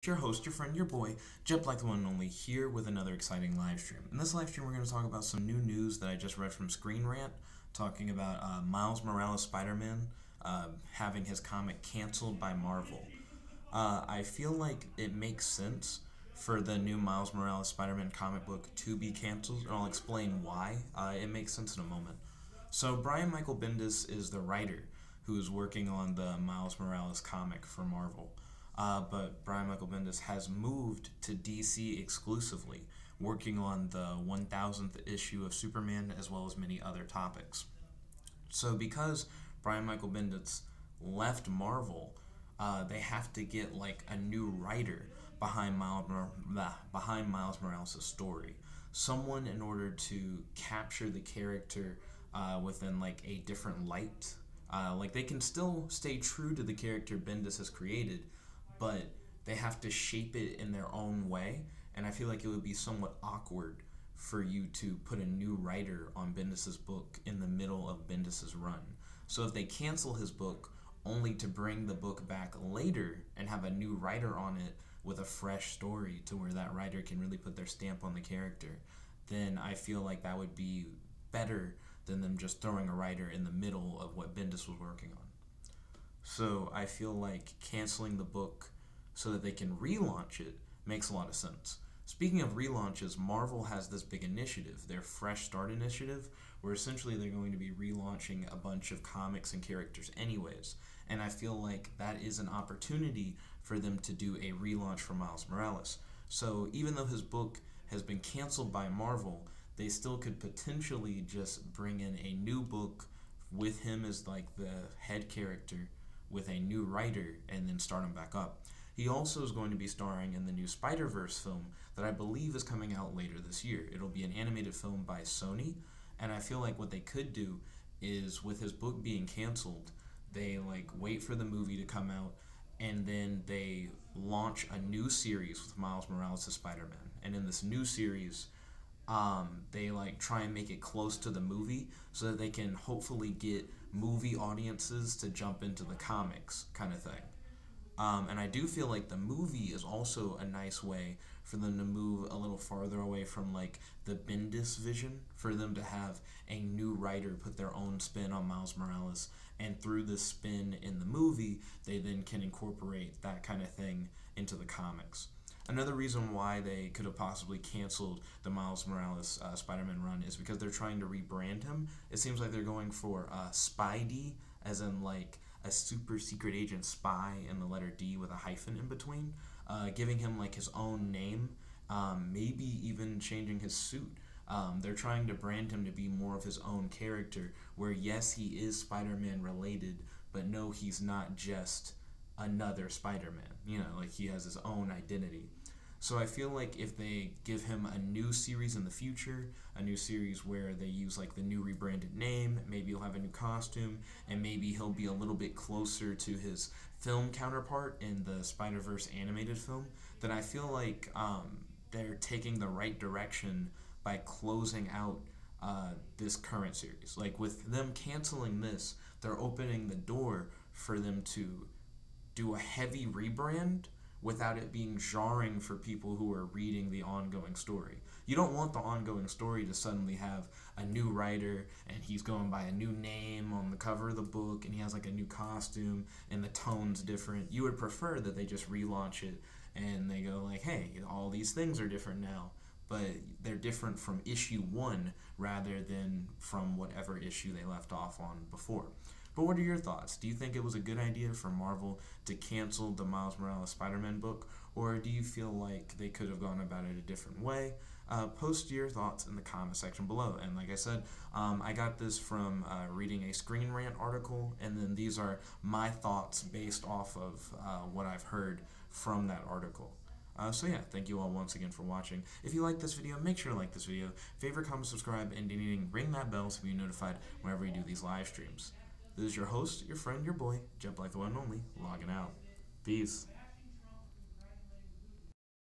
Your host, your friend, your boy, Jep like the one and only, here with another exciting live stream. In this live stream, we're going to talk about some new news that I just read from Screen Rant, talking about Miles Morales Spider-Man having his comic canceled by Marvel. I feel like it makes sense for the new Miles Morales Spider-Man comic book to be canceled, and I'll explain why. It makes sense in a moment. So Brian Michael Bendis is the writer who is working on the Miles Morales comic for Marvel. But Brian Michael Bendis has moved to DC exclusively, working on the 1000th issue of Superman as well as many other topics. So because Brian Michael Bendis left Marvel, they have to get like a new writer behind Miles Morales' story. Someone in order to capture the character within like a different light. Like they can still stay true to the character Bendis has created, but they have to shape it in their own way, and I feel like it would be somewhat awkward for you to put a new writer on Bendis' book in the middle of Bendis' run. So if they cancel his book only to bring the book back later and have a new writer on it with a fresh story to where that writer can really put their stamp on the character, then I feel like that would be better than them just throwing a writer in the middle of what Bendis was working on. So I feel like canceling the book so that they can relaunch it makes a lot of sense. Speaking of relaunches, Marvel has this big initiative, their Fresh Start initiative, where essentially they're going to be relaunching a bunch of comics and characters anyways. And I feel like that is an opportunity for them to do a relaunch for Miles Morales. So even though his book has been canceled by Marvel, they still could potentially just bring in a new book with him as like the head character, with a new writer, and then start him back up. He also is going to be starring in the new SpiderVerse film that I believe is coming out later this year. It'll be an animated film by Sony, and I feel like what they could do is, with his book being canceled, they like wait for the movie to come out, and then they launch a new series with Miles Morales as Spider-Man. And in this new series, they like try and make it close to the movie so that they can hopefully get movie audiences to jump into the comics kind of thing. And I do feel like the movie is also a nice way for them to move a little farther away from like the Bendis vision, for them to have a new writer put their own spin on Miles Morales, and through the spin in the movie, they then can incorporate that kind of thing into the comics. Another reason why they could have possibly canceled the Miles Morales Spider-Man run is because they're trying to rebrand him. It seems like they're going for Spidey, as in like a super secret agent spy and the letter D with a hyphen in between, giving him like his own name, maybe even changing his suit. They're trying to brand him to be more of his own character, where yes, he is Spider-Man related, but no, he's not just another Spider-Man. You know, like he has his own identity. So I feel like if they give him a new series in the future, a new series where they use like the new rebranded name, maybe he'll have a new costume, and maybe he'll be a little bit closer to his film counterpart in the SpiderVerse animated film, then I feel like they're taking the right direction by closing out this current series. Like with them canceling this, they're opening the door for them to do a heavy rebrand without it being jarring for people who are reading the ongoing story. You don't want the ongoing story to suddenly have a new writer and he's going by a new name on the cover of the book and he has like a new costume and the tone's different. You would prefer that they just relaunch it and they go like, hey, all these things are different now, but they're different from issue 1 rather than from whatever issue they left off on before. But what are your thoughts? Do you think it was a good idea for Marvel to cancel the Miles Morales Spider-Man book, or do you feel like they could have gone about it a different way? Post your thoughts in the comment section below. And like I said, I got this from reading a Screen Rant article, and then these are my thoughts based off of what I've heard from that article. So yeah, thank you all once again for watching. If you like this video, make sure to like this video, favorite, comment, subscribe, and ring that bell so you're notified whenever we do these live streams. This is your host, your friend, your boy, Jep like the one and only, logging out. Peace.